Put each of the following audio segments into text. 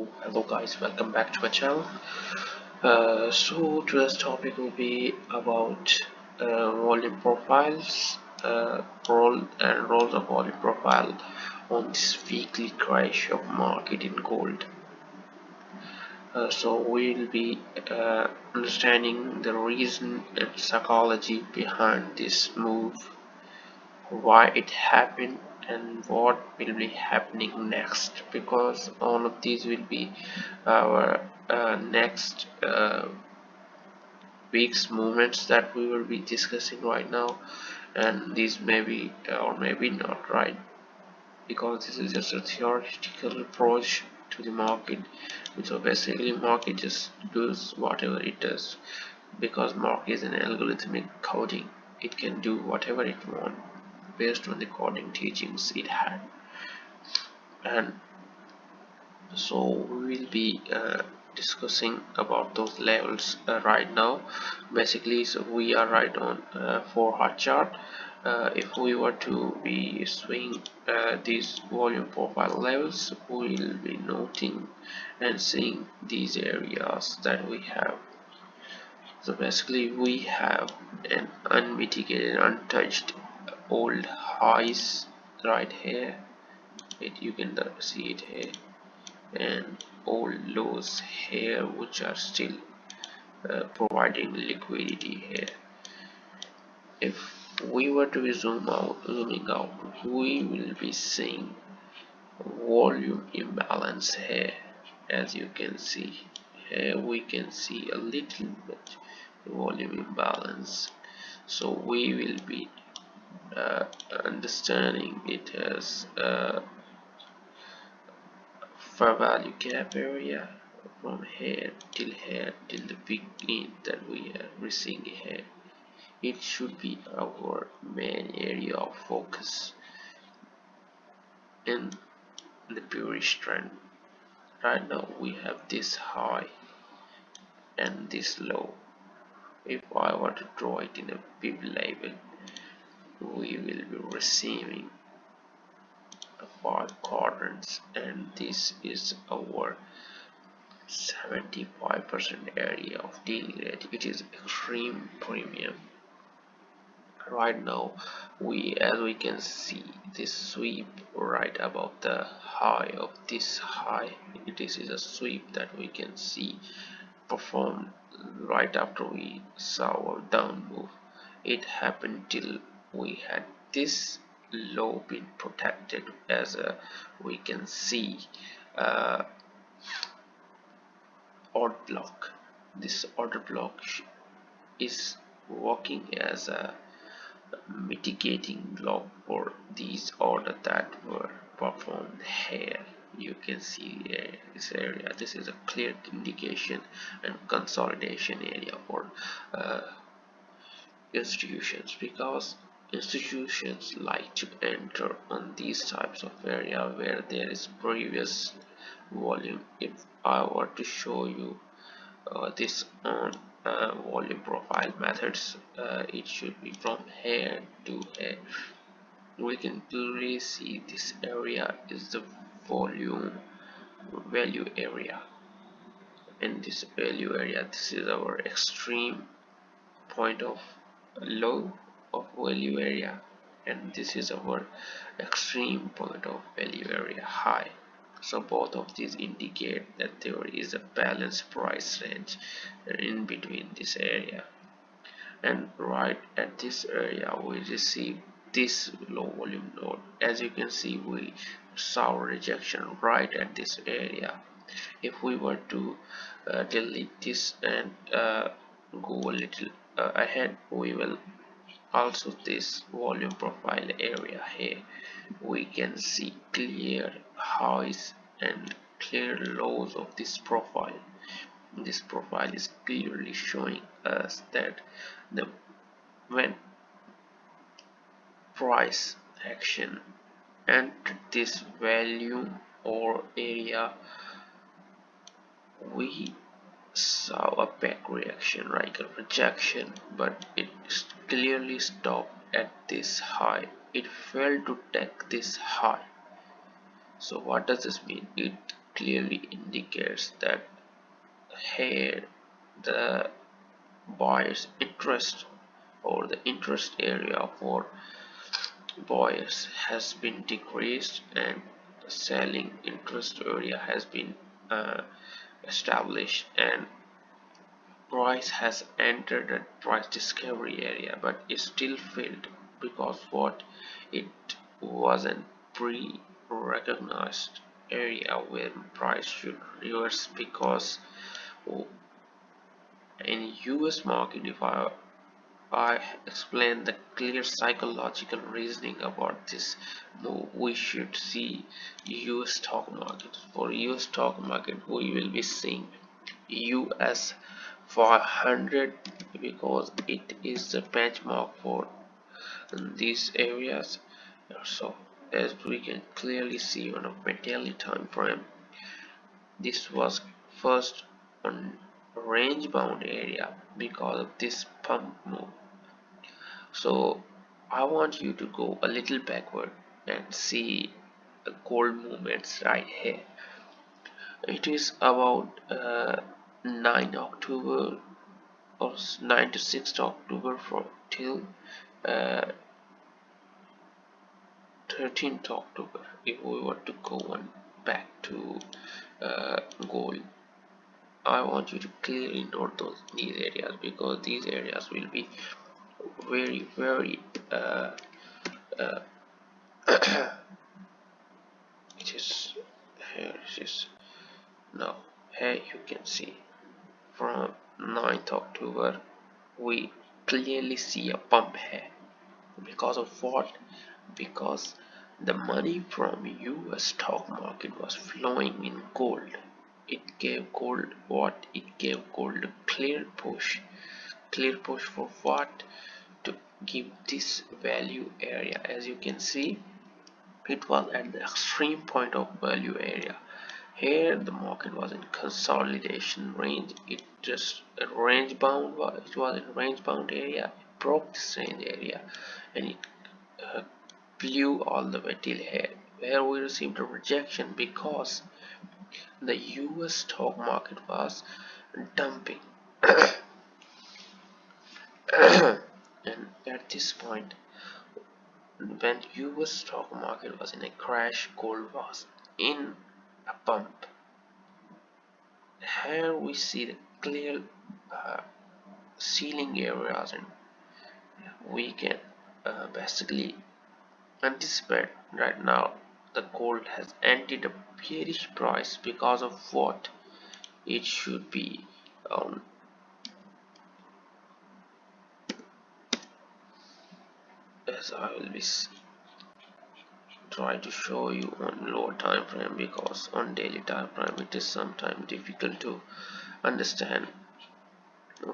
Hello guys, welcome back to my channel. So today's topic will be about volume profiles, roles of volume profile on this weekly crash of market in gold. So we'll be understanding the reason and psychology behind this move, why it happened and what will be happening next, because all of these will be our next week's movements that we will be discussing right now. And these may be or maybe not right, because this is just a theoretical approach to the market. So basically market just does whatever it does, because market is an algorithmic coding. It can do whatever it wants based on the coding teachings it had. And so we will be discussing about those levels right now. Basically, so we are right on 4-hour chart. If we were to be swing these volume profile levels, we will be noting and seeing these areas that we have. So basically we have an unmitigated, untouched old highs right here. You can see it here, and old lows here, which are still providing liquidity here. If we were to be zooming out, we will be seeing volume imbalance here. As you can see here, we can see a little bit volume imbalance. So we will be understanding it as fair value gap area from here till the beginning that we are seeing here. It should be our main area of focus in the bearish trend. Right now we have this high and this low. If I were to draw it in a pivot level, we will be receiving 5 quadrants, and this is our 75% area of daily rate. It is extreme premium. Right now as we can see this sweep right above the high of this high. This is a sweep that we can see performed right after we saw our down move. It happened till we had this low been protected, as we can see order block. This order block is working as a mitigating block for these orders that were performed here. You can see this area. This is a clear indication and consolidation area for institutions, because institutions like to enter on these types of area where there is previous volume. If I were to show you this on volume profile methods, it should be from here to here. We can clearly see this area is the volume value area, and this value area, this is our extreme point of low of value area, and this is our extreme point of value area high. So both of these indicate that there is a balanced price range in between this area, and right at this area we receive this low volume node. As you can see, we saw rejection right at this area. If we were to delete this and go a little ahead, we will also this volume profile area here. We can see clear highs and clear lows of this profile. This profile is clearly showing us that when price action entered this value or area, we saw a back reaction, like a rejection, but it clearly stopped at this high. It failed to take this high. So what does this mean? It clearly indicates that here the buyer's interest or the interest area for buyers has been decreased and the selling interest area has been uh, established, and price has entered a price discovery area, but it still failed because what, it wasn't pre-recognized area where price should reverse. Because in US market, if I explain the clear psychological reasoning about this move, we should see US stock market. For US stock market, we will be seeing US 500 because it is the benchmark for these areas. So as we can clearly see on a daily time frame, this was first on range bound area because of this pump move. So I want you to go a little backward and see the gold movements right here. It is about 9 October or 9 to 6 October from till uh, 13th October. If we were to go on back to gold, I want you to clearly note these areas because these areas will be very uh, uh, it is here. It is now here. You can see from 9th October we clearly see a pump here. Because of what? Because the money from US stock market was flowing in gold. It gave gold what? It gave gold a clear push. Clear push for what? To give this value area. As you can see, it was at the extreme point of value area. Here the market was in consolidation range. It just range bound. It was in range bound area. It broke this range area and it uh, flew all the way till here, where we received a rejection because the US stock market was dumping. And at this point, when US stock market was in a crash, gold was in a pump. Here we see the clear ceiling areas, and we can basically anticipate right now the gold has entered a bearish price because of what? It should be on as I will be try to show you on lower time frame, because on daily time frame it is sometimes difficult to understand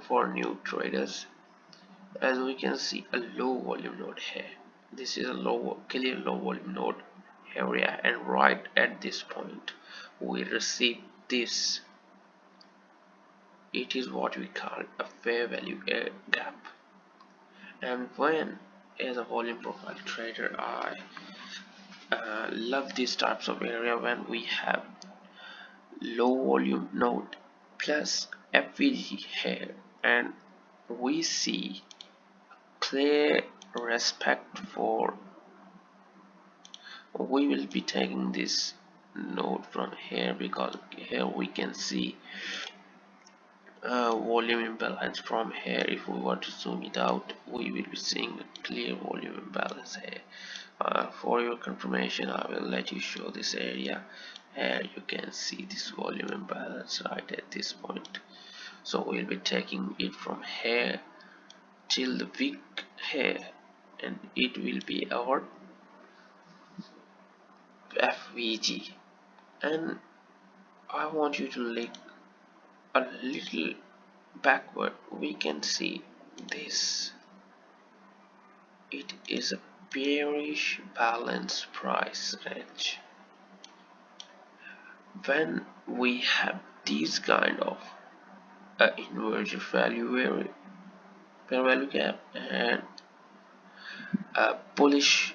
for new traders. As we can see a low volume node here, this is a clear low volume node area, and right at this point we receive this. It is what we call a fair value gap. And when, as a volume profile trader, I love these types of area when we have low volume node plus FVG here, and we see clear respect for, we will be taking this node from here because here we can see volume imbalance from here. If we want to zoom it out, we will be seeing a clear volume imbalance here. For your confirmation, I will let you show this area. Here you can see this volume imbalance right at this point. So we'll be taking it from here till the wick here, and it will be our FVG. And I want you to look a little backward. We can see this. It is a bearish balance price range. When we have these kind of inverted fair value gap and a bullish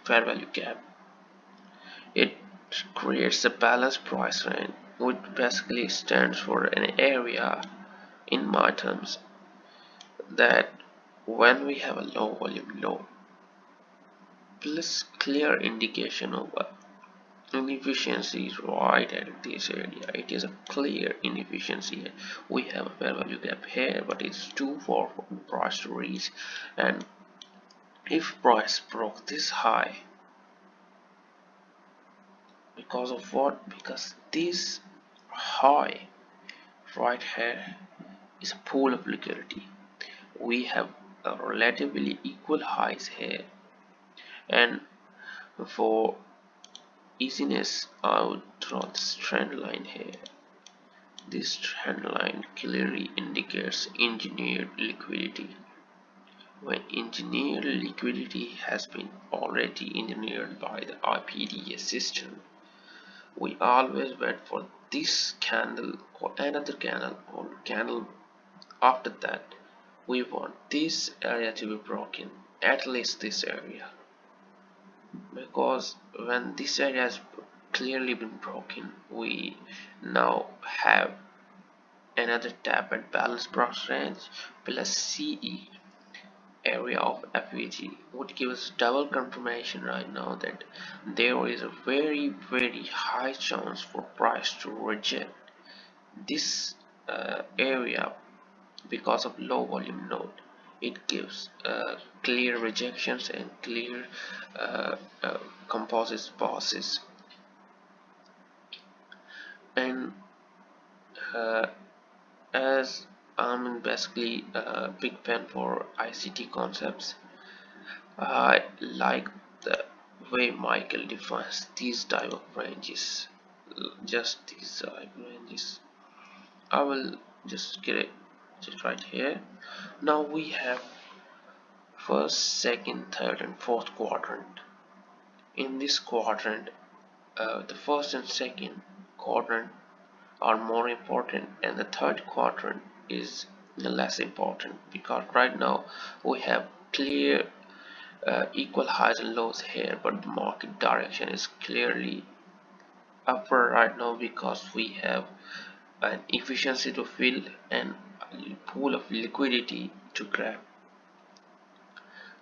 fair value gap, it creates a balanced price range, which basically stands for an area in my terms that when we have a low volume low plus clear indication of inefficiency right at this area. It is a clear inefficiency. We have a fair value gap here, but it's too far from price to reach. And if price broke this high, because of what? Because this high right here is a pool of liquidity. We have a relatively equal highs here, and for easiness I would draw this trend line here. This trend line clearly indicates engineered liquidity. When engineered liquidity has been already engineered by the IPDS system, we always wait for this candle or another candle or candle after that. We want this area to be broken, at least this area, because when this area has clearly been broken, we now have another tap at balanced price range plus CE area of FVG would give us double confirmation right now that there is a very high chance for price to reject this area because of low volume node. It gives clear rejections and clear uh, uh, composite passes. And uh, as I'm basically a big fan for ICT concepts, I like the way Michael defines these type of ranges. Just these type of ranges. I will just get it just right here. Now we have first, second, third, and fourth quadrant. In this quadrant, the first and second quadrant are more important, and the third quadrant is less important, because right now we have clear equal highs and lows here, but the market direction is clearly upward right now because we have an efficiency to fill and a pool of liquidity to grab.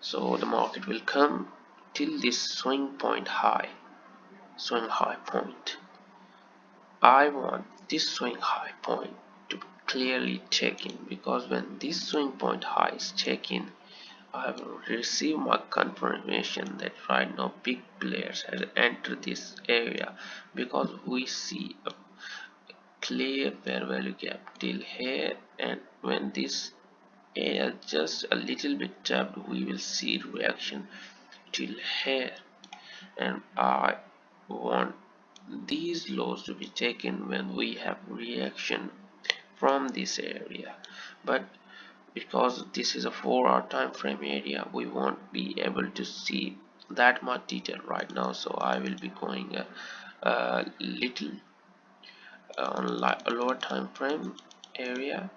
So the market will come till this swing high point. I want this swing high point to be clearly taken, because when this swing point high is taken, I will receive my confirmation that right now big players has entered this area, because we see a clear fair value gap till here, and when this area just a little bit tapped, we will see reaction till here, and I want these lows to be taken when we have reaction from this area. But because this is a 4-hour time frame area, we won't be able to see that much detail right now, so I will be going a little on a lower time frame area,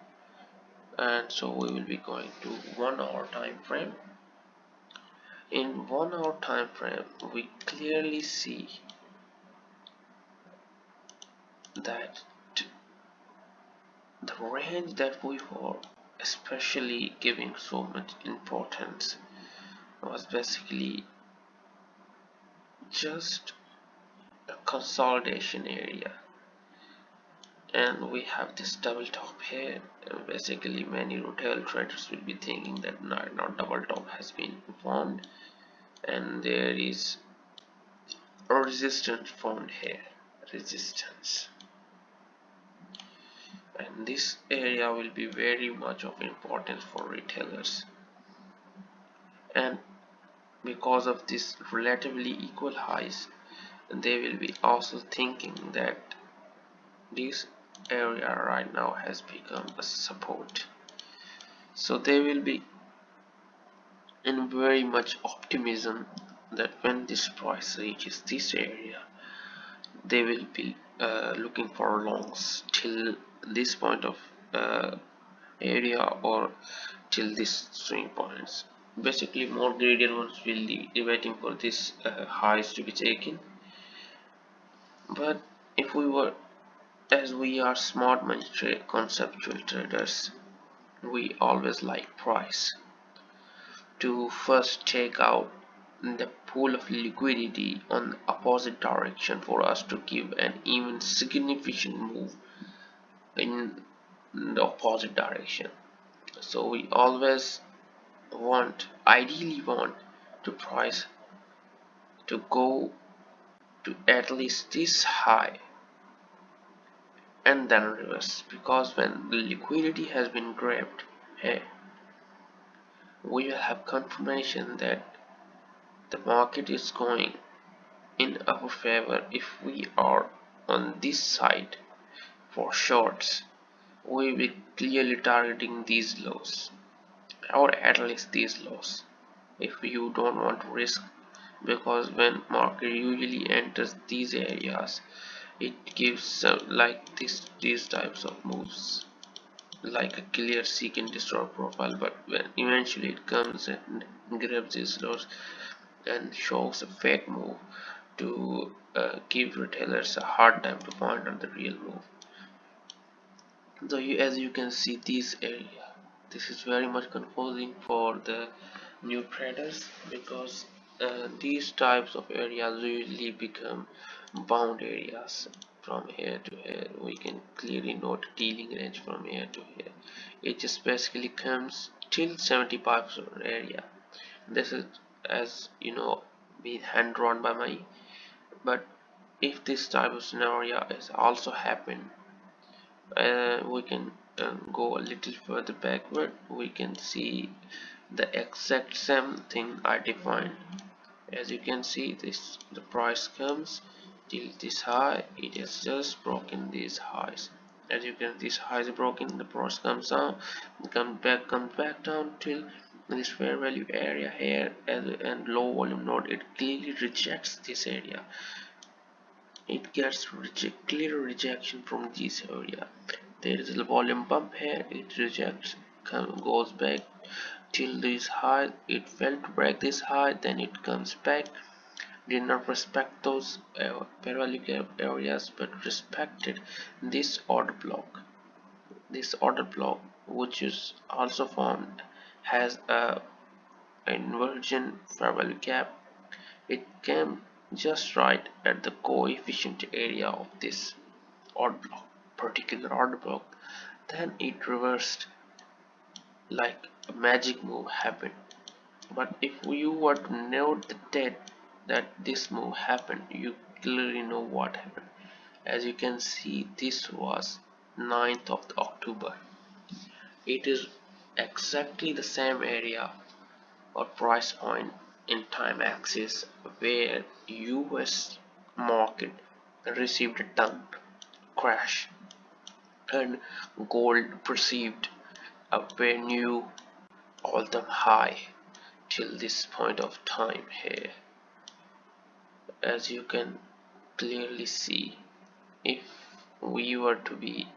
and so we will be going to 1-hour time frame. In 1-hour time frame, we clearly see that the range that we were especially giving so much importance was basically just a consolidation area, and we have this double top here, and basically many retail traders will be thinking that now double top has been formed and there is a resistance formed here, resistance, and this area will be very much of importance for retailers. And because of this relatively equal highs, they will be also thinking that this area right now has become a support, so they will be in very much optimism that when this price reaches this area, they will be looking for longs till this point of area or till this swing points. Basically more greedier ones will be waiting for this highs to be taken, But if we were, as we are smart money conceptual traders, we always like price to first take out the pool of liquidity on the opposite direction for us to give an even significant move in the opposite direction. So we always ideally want to price to go to at least this high and then reverse, because when the liquidity has been grabbed, hey, we will have confirmation that the market is going in our favor. If we are on this side for shorts, we will be clearly targeting these lows, or at least these lows, if you don't want to risk, because when market usually enters these areas, it gives like these types of moves, like a clear seek and destroy profile, but when eventually it comes and grabs these lows and shows a fake move to give retailers a hard time to find out the real move. So as you can see, this area, this is very much confusing for the new traders, because these types of areas usually become bound areas. From here to here we can clearly note dealing range. From here to here it just basically comes till 75% area. This is, as you know, being hand drawn by my, but if this type of scenario is also happen, we can go a little further backward. We can see the exact same thing I defined. As you can see, this the price comes till this high, it has just broken these highs. As you can, this high is broken, the price comes down, comes back down till this fair value area here, and low volume node, it clearly rejects this area. It gets clear rejection from this area. There is a volume bump here, it rejects, goes back till this high, it failed to break this high, then it comes back, did not respect those parallel areas, but respected this order block. This order block, which is also formed, has a inversion fair value gap. It came just right at the coefficient area of this order block, particular order block. Then it reversed like a magic move happened. But if you were to note the date that this move happened, you clearly know what happened. As you can see, this was 9th of October. It is exactly the same area or price point in time axis where US market received a dump, crash, and gold perceived a very new all-time high till this point of time here. As you can clearly see, if we were to be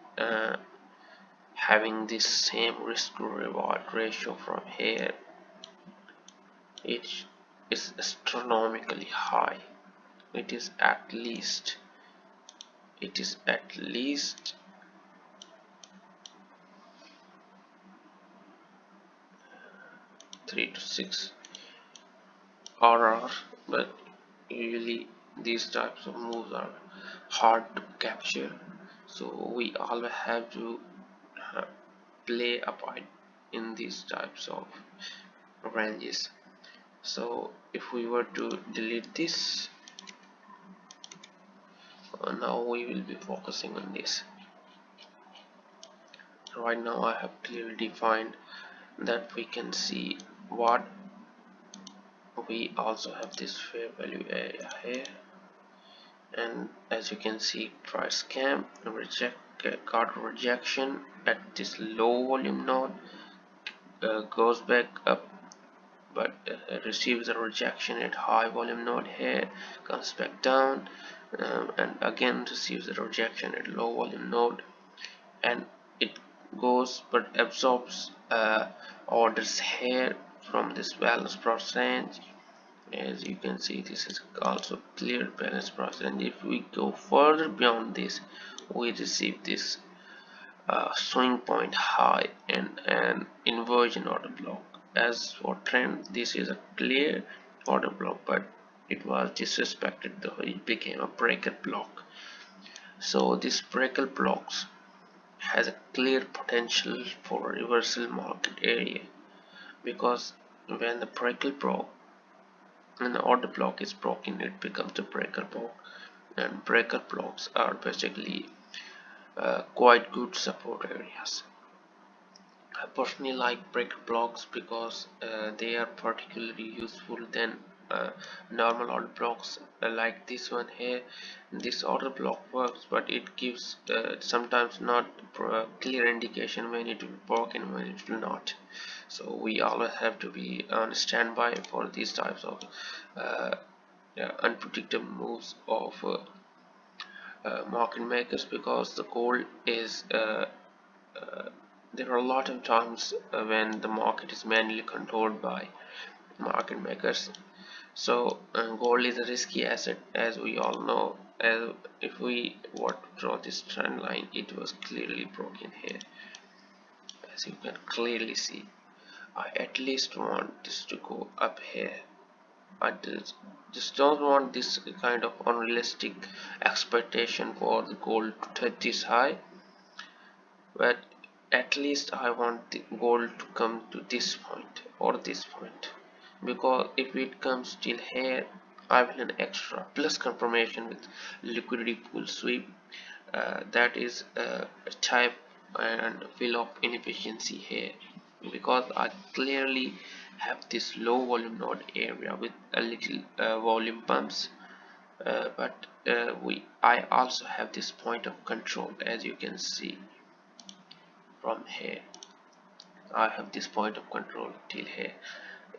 having this same risk to reward ratio from here, it is astronomically high. It is at least 3 to 6 RR, but usually these types of moves are hard to capture, so we always have to uh, play a part in these types of ranges. So if we were to delete this, now we will be focusing on this. Right now I have clearly defined that we can see what we also have this fair value area here, and as you can see, price came got rejection at this low volume node, goes back up, but receives a rejection at high volume node here, comes back down, and again receives a rejection at low volume node, and it goes but absorbs orders here from this balance price range, As you can see, this is also clear balance price, and if we go further beyond this, we receive this swing point high and an inversion order block. As for trend, this is a clear order block, but it was disrespected, though it became a breaker block. So this breaker blocks has a clear potential for reversal market area, because when the breaker block and the order block is broken, it becomes a breaker block, and breaker blocks are basically quite good support areas. I personally like breaker blocks because they are particularly useful than normal order blocks like this one here. This order block works, but it gives sometimes not clear indication when it will work and when it will not. So we always have to be on standby for these types of unpredictable moves of market makers, because the goal is there are a lot of times when the market is manually controlled by market makers. So gold is a risky asset, as we all know. If we were to draw this trend line, it was clearly broken here, as you can clearly see. I at least want this to go up here. I just don't want this kind of unrealistic expectation for the gold to touch this high, but at least I want the gold to come to this point or this point, because if it comes till here, I will an extra plus confirmation with liquidity pool sweep. That is a type and fill of inefficiency here, because I clearly have this low volume node area with a little volume pumps, but I also have this point of control, as you can see from here. I have this point of control till here.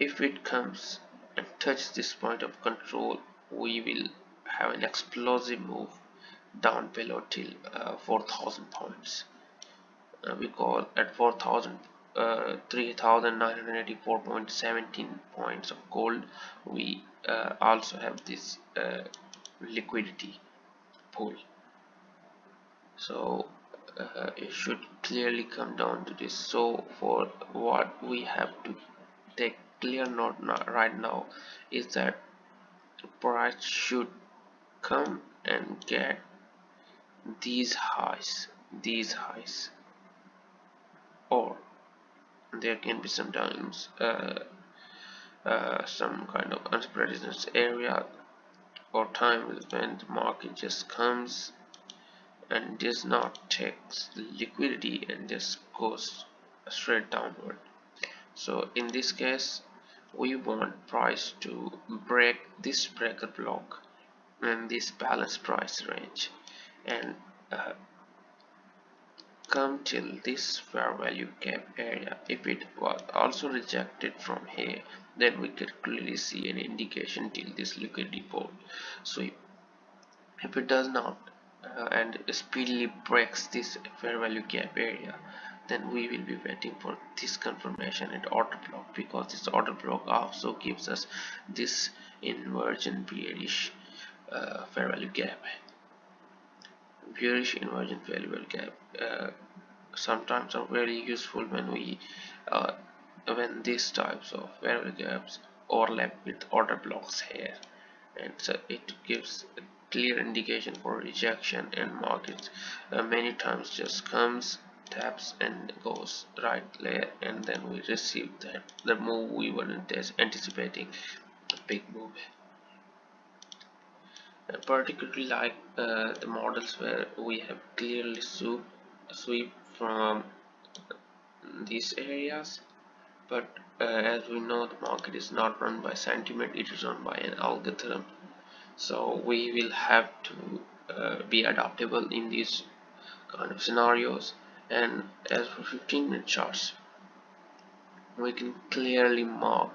If it comes and touches this point of control, we will have an explosive move down below till 4,000 points, because at 4,000 3,984.17 points of gold, we also have this liquidity pool. So it should clearly come down to this. So for what we have to take clear note right now is that price should come and get these highs, or there can be sometimes some kind of unpredictable area or time when the market just comes and does not take liquidity and just goes straight downward. So in this case, we want price to break this breaker block and this balance price range, and come till this fair value gap area. If it was also rejected from here, then we could clearly see an indication till this liquidity pool. So if it does not and speedily breaks this fair value gap area, then we will be waiting for this confirmation and order block, because this order block also gives us this inversion bearish fair value gap. Bearish inversion fair value gap sometimes are very useful when these types of fair value gaps overlap with order blocks here, and so it gives a clear indication for rejection, and markets many times just comes, taps and goes right there, and then we receive that the move we weren't anticipating, a big move. And particularly like the models where we have clearly sweep from these areas, but as we know, the market is not run by sentiment, it is run by an algorithm. So we will have to be adaptable in these kind of scenarios. And as for 15-minute charts, we can clearly mark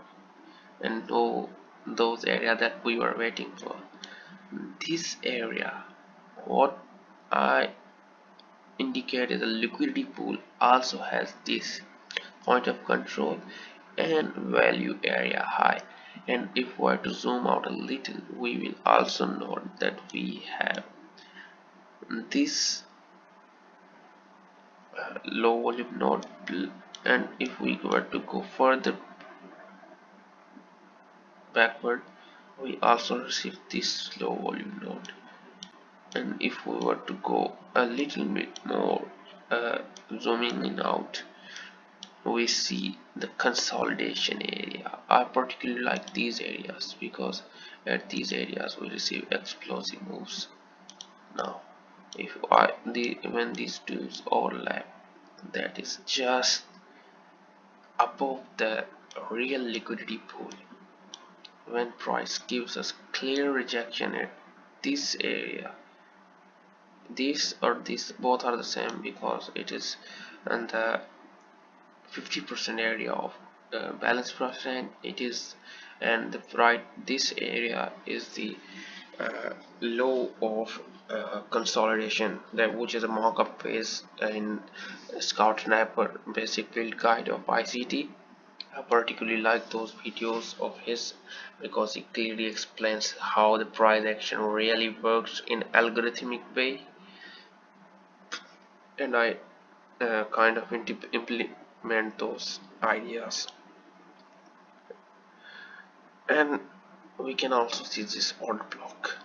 and know those areas that we were waiting for. This area, what I indicated, the liquidity pool also has this point of control and value area high, And if we are to zoom out a little, we will also note that we have this low volume node, and if we were to go further backward, we also receive this low volume node. And if we were to go a little bit more, zooming in out, we see the consolidation area. I particularly like these areas because at these areas we receive explosive moves. Now if when these two overlap, that is just above the real liquidity pool. When price gives us clear rejection at this area, this or this both are the same because it is in the 50% area of balance price range. It is, and the right, this area is the low of consolidation, that which is a markup phase in Scout Sniper basic field guide of ICT. I particularly like those videos of his because he clearly explains how the price action really works in algorithmic way, and I kind of implement those ideas. And we can also see this odd block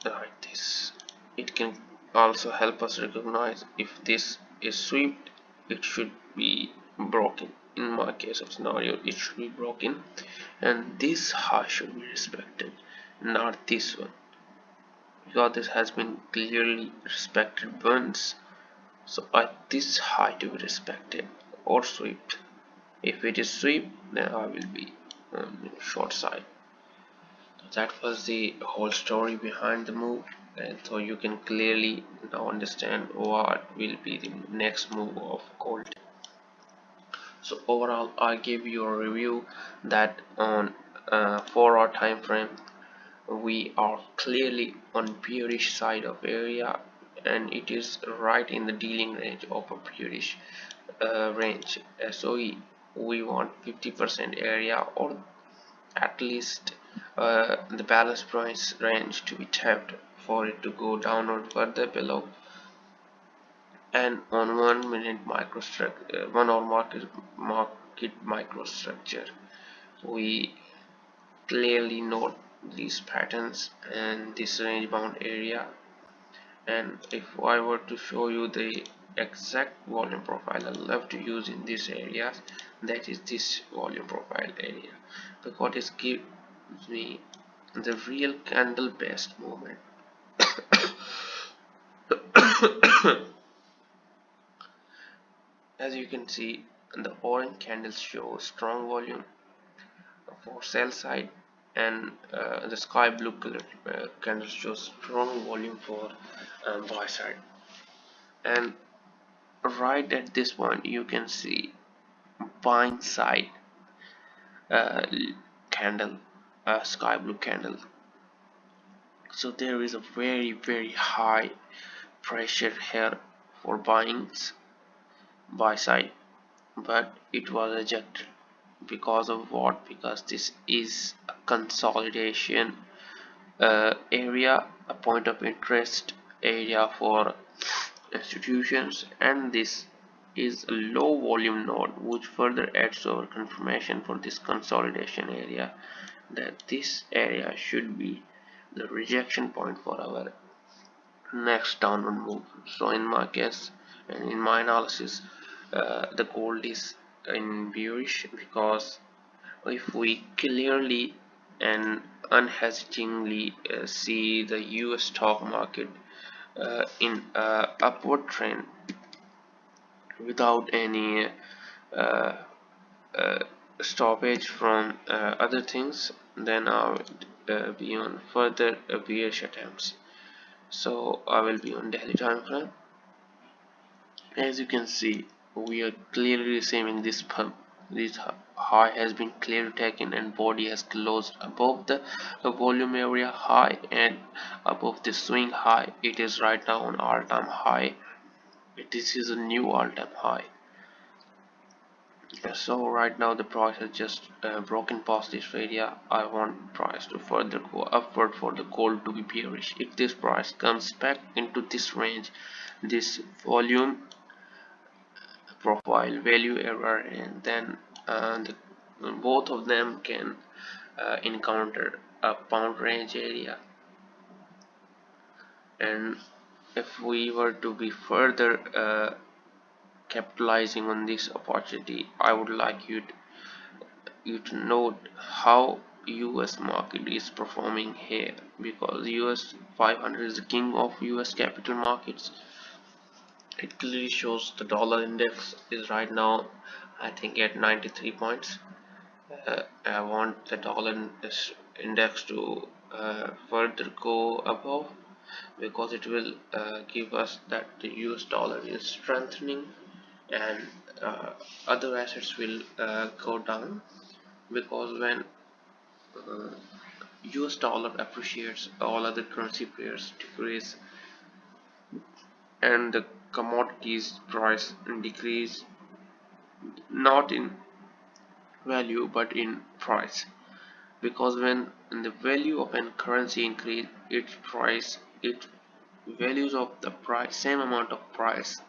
like this. It can also help us recognize if this is swept, it should be broken. In my case of scenario, it should be broken, and this high should be respected, not this one, because this has been clearly respected once. So this high to be respected or swept. If it is swept, then I will be on short side. That was the whole story behind the move, and so you can clearly now understand what will be the next move of gold. So overall, I gave you a review that on 4-hour time frame we are clearly on bearish side of area, and it is right in the dealing range of a bearish range. SOE, we want 50% area, or at least the balance price range to be tapped for it to go down or further below. And on 1 minute microstructure, 1 hour market microstructure, we clearly note these patterns and this range bound area. And if I were to show you the exact volume profile I love to use in this area, that is this volume profile area, because it gives me the real candle based movement. As you can see, the orange candles show strong volume for sell side, and the sky blue color candles show strong volume for buy side. And right at this point you can see buying side uh, candle, sky blue candle. So there is a very high pressure here for buyings buy side, but it was ejected because of what? Because this is a consolidation area, a point of interest area for institutions, and this is a low volume node, which further adds our confirmation for this consolidation area, that this area should be the rejection point for our next downward move. So in my case and in my analysis, the gold is in bearish, because if we clearly and unhesitatingly see the US stock market in upward trend without any uh, uh, stoppage from other things, then I would be on further bearish attempts. So I will be on daily time frame. As you can see, we are clearly receiving this pump. This high has been clearly taken, and body has closed above the volume area high and above the swing high. It is right now on all-time high. This is a new all-time high. So right now the price has just broken past this area. I want price to further go upward for the gold to be bearish. If this price comes back into this range, this volume profile value error, and then both of them can encounter a pound range area. And if we were to be further capitalizing on this opportunity, I would like you to note how US market is performing here, because US 500 is the king of US capital markets. It clearly shows the dollar index is right now I think at 93 points. I want the dollar index to further go above, because it will give us that the US dollar is strengthening, and other assets will go down, because when US dollar appreciates, all other currency pairs decrease, and the commodities price decrease, not in value but in price, because when the value of an currency increase, its price, its values of the price, same amount of price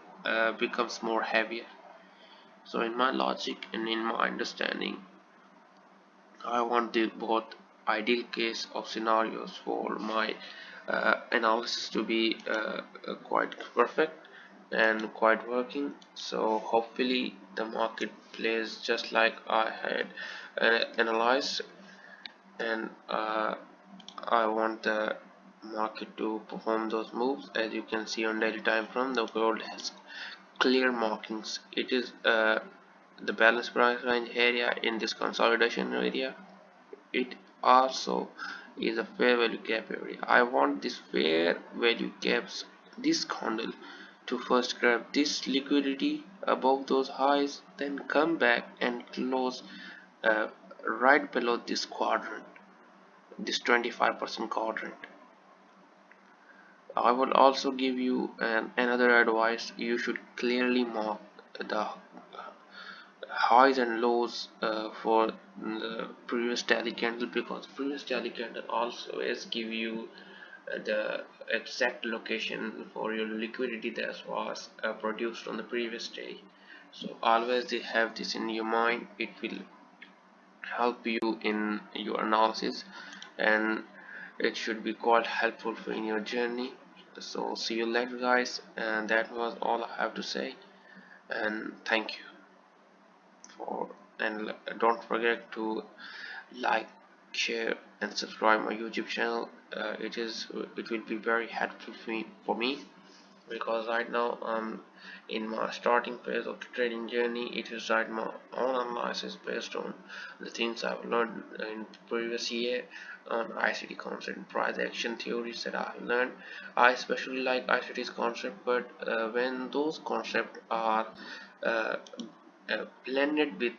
becomes more heavier. So in my logic and in my understanding, I want the both ideal case of scenarios for my analysis to be quite perfect and quite working. So hopefully the market plays just like I had analyzed, and I want the market to perform those moves. As you can see on daily time frame, the gold has clear markings. It is the balanced price range area in this consolidation area. It also is a fair value gap area. I want this fair value gaps, this candle, to first grab this liquidity above those highs, then come back and close uh, right below this quadrant, this 25% quadrant. I will also give you another advice. You should clearly mark the highs and lows for the previous daily candle, because previous daily candle always give you the exact location for your liquidity that was produced on the previous day. So always they have this in your mind. It will help you in your analysis, and it should be quite helpful for in your journey. So see you later guys, and that was all I have to say, and thank you for, and don't forget to like, share and subscribe my YouTube channel. It will be very helpful for me, because right now I'm in my starting phase of the trading journey. It is right my own analysis based on the things I've learned in previous year on ICT concept and price action theories that I've learned. I especially like ICT's concept, but when those concepts are uh, blended with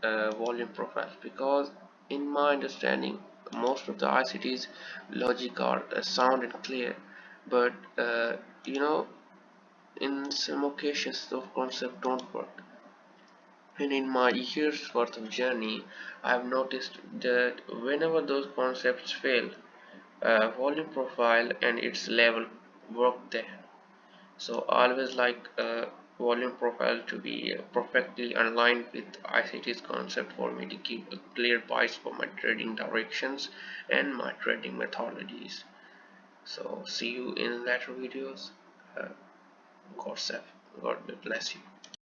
volume profiles, because in my understanding most of the ICT's logic are sound and clear, but you know, in some occasions those concepts don't work. And in my years worth of journey, I've noticed that whenever those concepts fail, volume profile and its level work there. So I always like volume profile to be perfectly aligned with ICT's concept for me to give a clear bias for my trading directions and my trading methodologies. So see you in later videos. Uh, God bless you.